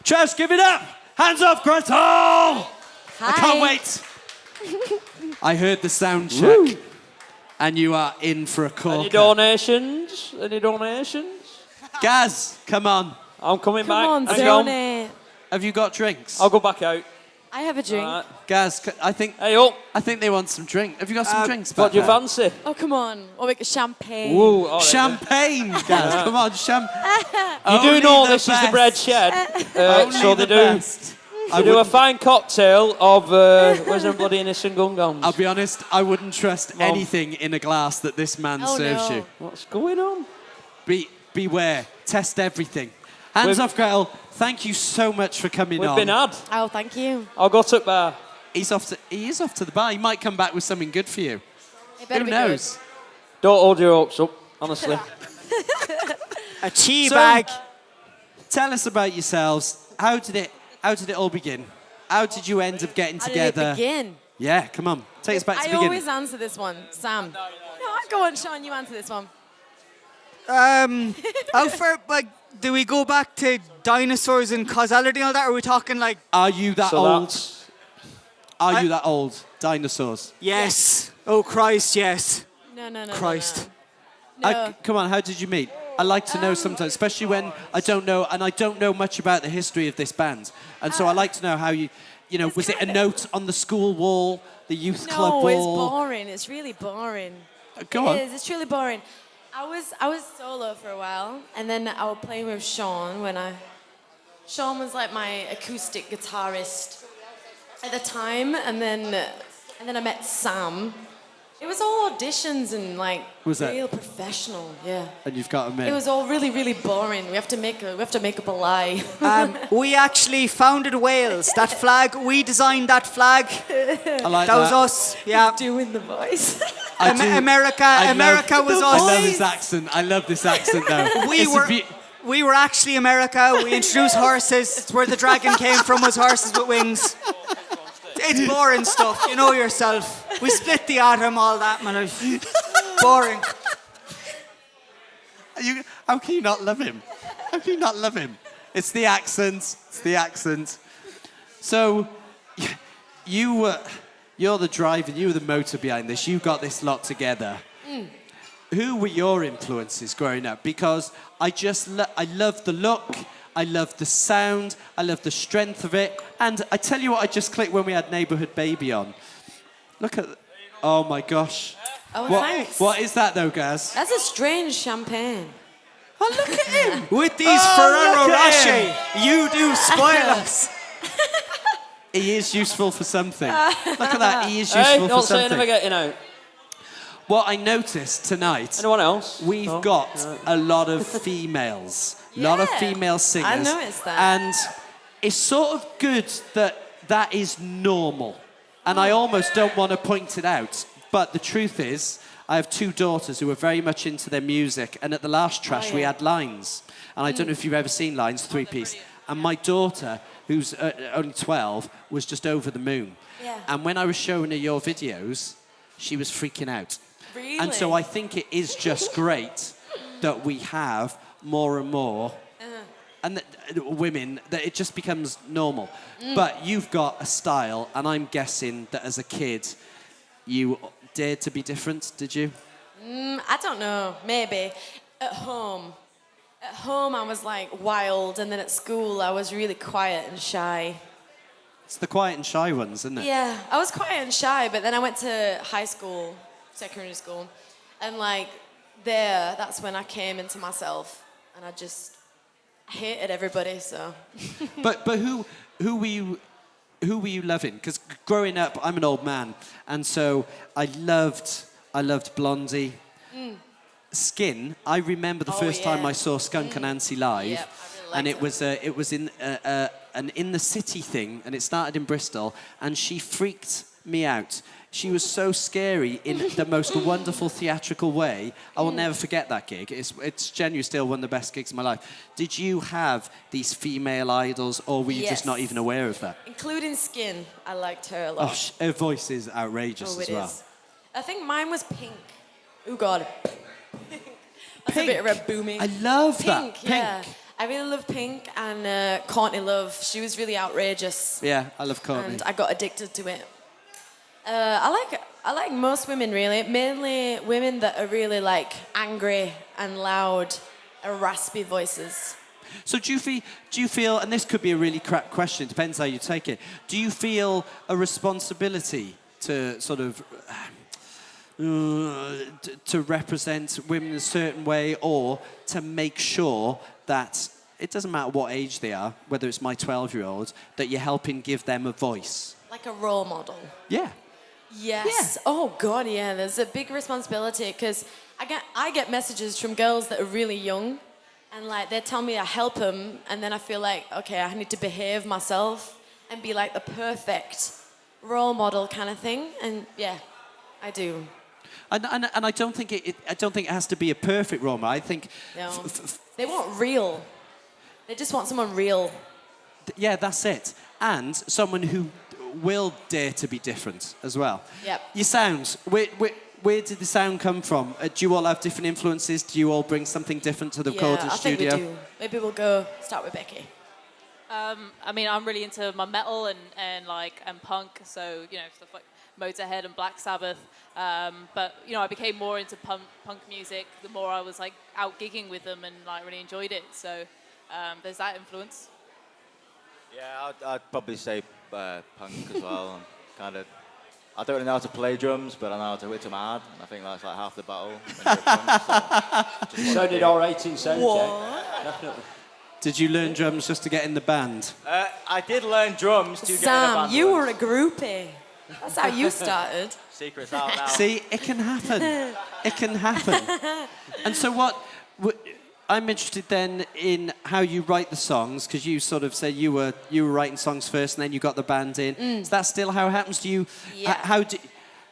Just give it up. Hands Off Gretel. Hi. I can't wait. I heard the sound check. Woo. And you are in for a corker. Any donations? Any donations? Gaz, come on. I'm coming back. Come on, donate. Have you got drinks? I'll go back out. I have a drink. Gaz, I think they want some drink. Have you got some drinks back What do you fancy? Oh, come on. We'll make a champagne. Ooh, right, champagne, Gaz. Come on, You do know this is the bread shed. So they do. I do a fine cocktail of where's them bloody innocent gun-guns? I'll be honest, I wouldn't trust anything in a glass that this man serves you. What's going on? Beware. Test everything. Hands Off Gretel, thank you so much for coming on. We've been had. Oh, thank you. I'll go to the bar. He is off to the bar. He might come back with something good for you. Who knows? Good. Don't hold your hopes up, honestly. A tea bag. Tell us about yourselves. How did it all begin? How did you end up getting together? How did it begin? Yeah, come on. Take us back to the beginning. I always answer this one. Sam. No, go on, Sean. You answer this one. Do we go back to dinosaurs and causality and all that? Or are we talking like... Are you that old? Are you that old? Dinosaurs? Yes. Oh, Christ, yes. No. Christ. No. Come on, how did you meet? I like to know sometimes, especially when I don't know, and I don't know much about the history of this band. And so I like to know how was it a note on the school wall, the youth club wall? No, it's boring. It's really boring. Go on. It is. It's truly boring. I was solo for a while, and then I was playing with Sean Sean was like my acoustic guitarist at the time, and then I met Sam. It was all auditions and like real professional, yeah. And you've got to admit, it was all really, really boring. We have to make up a lie. We actually founded Wales. That flag, we designed that flag. I like that was us. Yeah, doing the voice. America was us. I love this accent. I love this accent though. We were actually America. We introduced horses. It's where the dragon came from, was horses with wings. It's boring stuff, you know yourself. We split the atom, all that, man. Boring. How can you not love him? How can you not love him? It's the accent. It's the accent. So, you're the driver, you were the motor behind this. You got this lot together. Who were your influences growing up? Because I love the look. I love the sound, I love the strength of it. And I tell you what, I just clicked when we had Neighbourhood Baby on. Look at, oh my gosh. Oh, thanks. What is that though, Gaz? That's a strange champagne. Oh, look at him. With these Ferrero Rocher, you do spoil us. He is useful for something. Look at that, he is useful for something. Don't say never getting out. What I noticed tonight... Anyone else? We've got a lot of females. A lot of female singers. I noticed that. And it's sort of good that is normal. And I almost don't want to point it out. But the truth is, I have two daughters who are very much into their music. And at the last Trash, we had Lines. And I don't know if you've ever seen Lines, three-piece. And my daughter, who's only 12, was just over the moon. Yeah. And when I was showing her your videos, she was freaking out. Really? And so I think it is just great that we have more and more and women, that it just becomes normal. But you've got a style, and I'm guessing that as a kid you dared to be different, did you? I don't know, maybe. At home I was like wild, and then at school I was really quiet and shy. It's the quiet and shy ones, isn't it? Yeah, I was quiet and shy, but then I went to high school, secondary school, and like that's when I came into myself. And I just hated everybody, so. but who were you loving? Because growing up, I'm an old man, and so I loved Blondie. Skin. I remember the first time I saw Skunk and Nancy live, I really and it was in an in the city thing, and it started in Bristol, and she freaked me out. She was so scary in the most wonderful theatrical way. I will never forget that gig. It's genuinely still one of the best gigs of my life. Did you have these female idols, or were you just not even aware of that? Including Skin, I liked her a lot. Oh, her voice is outrageous as well. Is. I think mine was Pink. Oh God. That's Pink. a bit of a booming. I love Pink, that. Pink. Yeah. I really love Pink and Courtney Love. She was really outrageous. Yeah, I love Courtney. And I got addicted to it. I like most women really, mainly women that are really like angry and loud, and raspy voices. So do you feel, and this could be a really crap question, depends how you take it. Do you feel a responsibility to sort of to represent women in a certain way, or to make sure that it doesn't matter what age they are, whether it's my 12-year-old, that you're helping give them a voice? Like a role model. Yeah. Yes. Yeah. Oh God, yeah. There's a big responsibility because I get messages from girls that are really young, and like they tell me I help them, and then I feel like okay, I need to behave myself and be like the perfect role model kind of thing, and yeah, I do. And I don't think I don't think it has to be a perfect role model. I think No. They want real. They just want someone real. yeah, that's it, and someone who will dare to be different as well. Yep. Your sounds, where did the sound come from? Do you all have different influences? Do you all bring something different to the recording I studio? think we do. Maybe we'll start with Becky. I mean, I'm really into my metal and punk, so stuff like Motorhead and Black Sabbath. But I became more into punk music the more I was like out gigging with them and like really enjoyed it. So there's that influence. Yeah, I'd probably say punk as well. I don't really know how to play drums, but I know how to hit them hard. And I think that's like half the battle. When you're punk, So did our 18 sound check. Definitely. Did you learn drums just to get in the band? I did learn drums to get in a Sam, band. you once. were a groupie. That's how you started. Secrets out now. See, it can happen. It can happen. And so I'm interested then in how you write the songs, because you sort of said you were writing songs first and then you got the band in. Is that still how it happens? Do you? Yeah.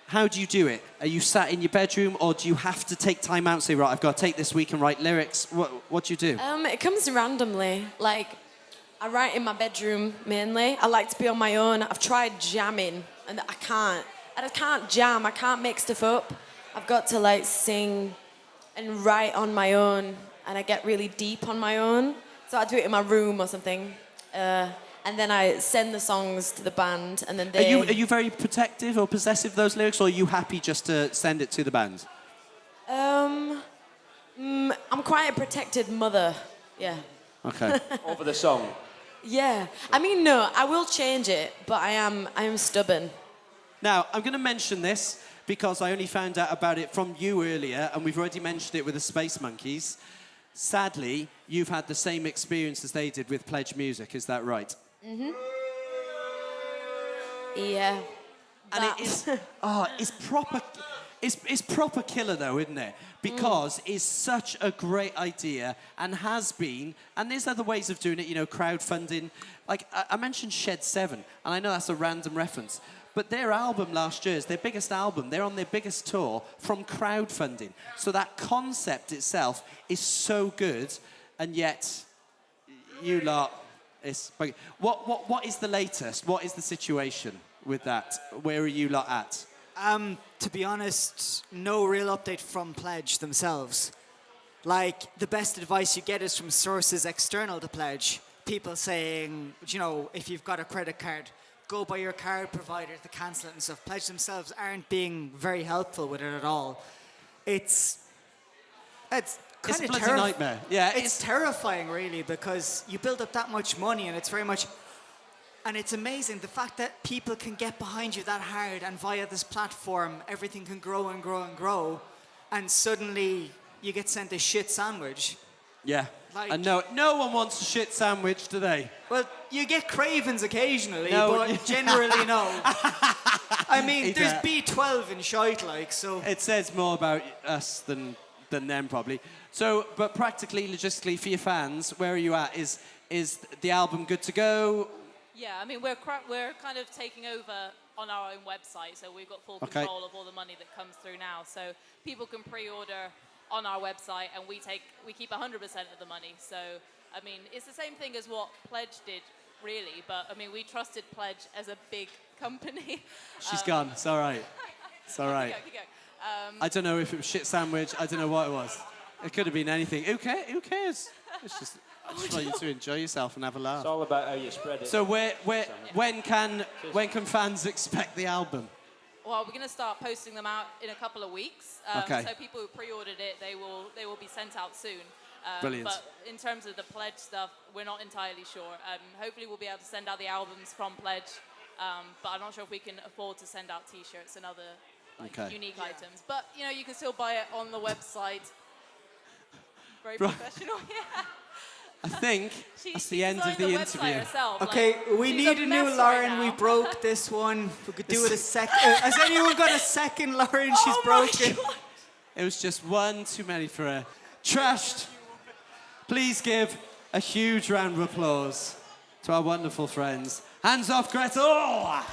How do you do it? Are you sat in your bedroom, or do you have to take time out and say, right, I've got to take this week and write lyrics? What do you do? It comes randomly. Like, I write in my bedroom mainly. I like to be on my own. I've tried jamming, and I can't. I can't jam. I can't make stuff up. I've got to like sing and write on my own, and I get really deep on my own. So I do it in my room or something. And then I send the songs to the band, and then they... Are you very protective or possessive of those lyrics, or are you happy just to send it to the band? I'm quite a protected mother, yeah. Okay. Over the song. Yeah. I mean, no, I will change it, but I am stubborn. Now, I'm going to mention this because I only found out about it from you earlier, and we've already mentioned it with the Space Monkeys. Sadly, you've had the same experience as they did with Pledge Music, is that right? Mm-hmm. Yeah. And it is, it's proper killer though, isn't it? Because it's such a great idea and has been, and there's other ways of doing it, crowdfunding. Like, I mentioned Shed 7, and I know that's a random reference, but their album last year is their biggest album. They're on their biggest tour from crowdfunding. So that concept itself is so good, and yet you lot, what is the latest? What is the situation with that? Where are you lot at? To be honest, no real update from Pledge themselves. Like, the best advice you get is from sources external to Pledge. People saying, if you've got a credit card, go by your card provider to cancel it and stuff. Pledge themselves aren't being very helpful with it at all. It's kind a of bloody nightmare. Yeah, it's terrifying, really, because you build up that much money, and it's very much... And it's amazing, the fact that people can get behind you that hard, and via this platform, everything can grow and grow and grow, and suddenly you get sent a shit sandwich. Yeah. And no one wants a shit sandwich, do they? Well, you get cravings occasionally, No. but generally no. I mean, there's B12 in shite, like, so... It says more about us than them, probably. So, but practically, logistically, for your fans, where are you at? Is the album good to go? Yeah, I mean, we're kind of taking over on our own website, so we've got full control of all the money that comes through now. So people can pre-order on our website, and we keep 100% of the money. So, I mean, it's the same thing as what Pledge did, really. But, I mean, we trusted Pledge as a big company. She's gone. It's all right. It's all right. Keep going. I don't know if it was shit sandwich. I don't know what it was. It could have been anything. Who cares? It's just... I just want you to enjoy yourself and have a laugh. It's all about how you spread it. So when can fans expect the album? Well, we're going to start posting them out in a couple of weeks. Okay. So people who pre-ordered it, they will be sent out soon. Brilliant. But in terms of the Pledge stuff, we're not entirely sure. Hopefully we'll be able to send out the albums from Pledge, but I'm not sure if we can afford to send out T-shirts and other unique items. But, you know, you can still buy it on the website. Very professional, yeah. I think that's the end of the interview. Herself, Okay, we need a new Lauren. We broke this one. We could do it a second. Has anyone got a second Lauren? She's broken. It was just one too many for her. Trashed. Please give a huge round of applause to our wonderful friends. Hands Off Gretel!